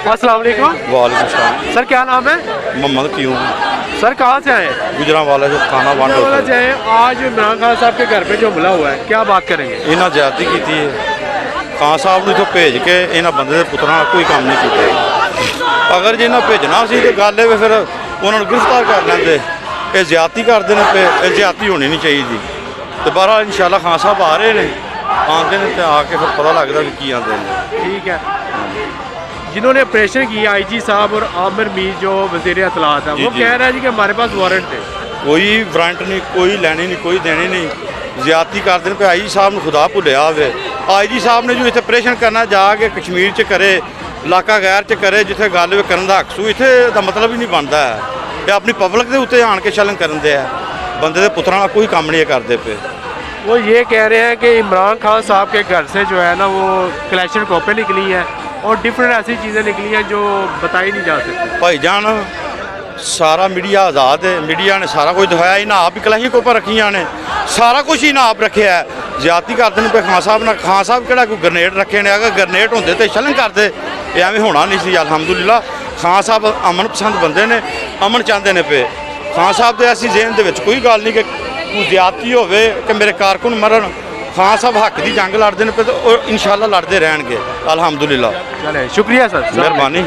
अस्सलाम वालेकुम। वालेकुम सलाम। सर क्या नाम है? मोहम्मद क्यों? सर कहाँ से आए हैं? गुजरांवाला जो खाना बंद वाला होता है, जाए आज इमरान खान साहब के घर पे जो हमला हुआ है, क्या बात करेंगे? इन्हें ज्यादती की है। खान साहब ने इतों भेज के इन्होंने बंदे के पुत्रों कोई काम नहीं किया। अगर जे इन्हें भेजना सी तो गल है फिर उन्होंने गिरफ्तार कर लेंगे। ये ज्यादती करते हैं पे, ये ज्यादती होनी नहीं चाहिए। तो बहरहाल इंशाल्लाह खान साहब आ रहे हैं, आते हैं तो आके फिर पता लगता भी की आते हैं। ठीक है। जिन्होंने ऑपरेशन किया आईजी साहब और आमिर मीर जो वज़ीर इत्तलात है, जी, वो जी। कह रहा है जी कि हमारे पास वारंट थे। कोई वारंट नहीं, कोई लैनी नहीं, कोई देनी नहीं। ज्यादती करते हैं पे आई जी साहब ने खुदा भुलिया हुए। आई जी साहब ने जो इतने ऑपरेशन करना जाके कश्मीर च करे, इलाका गैर च करे, जिथे गल करने का हक सू, इतने का मतलब ही नहीं बनता है। ये अपनी पब्लिक के उत्ते आन के चलन करन दे है, बंदे के पुत्रों का कोई काम नहीं करते पे। वो ये कह रहे हैं कि इमरान खान साहब के घर से जो है ना वो कलेक्शन कॉपी निकली है और डिफरेंट ऐसी चीज़ें निकली हैं जो बताई नहीं जा सकती। भाईजान सारा मीडिया आज़ाद है, मीडिया ने सारा कुछ दिखाया, इन्हें आप ही कलैही कोपर रखिया ने, सारा कुछ इन्हें आप रखे है। ज्यादती करते हैं पे खान साहब ने, खान साहब केड़ा कोई ग्रनेड रखे ने, अगर ग्रनेड होंगे तो चलन करते, ये एवं होना नहीं सी। अलहमदुलिल्लाह खान साहब अमन पसंद बंदे ने, अमन चाहते हैं पे। खान साहब के ऐसी जेहन के कोई गल नहीं कि कोई ज्यादती हो कि मेरे कारकुन मरन। खान साहब हक की जंग लड़ते हैं पे तो इंशाल्लाह लड़ते रहेंगे अलहमदुलिल्लाह। चले शुक्रिया सर, मेहरबानी।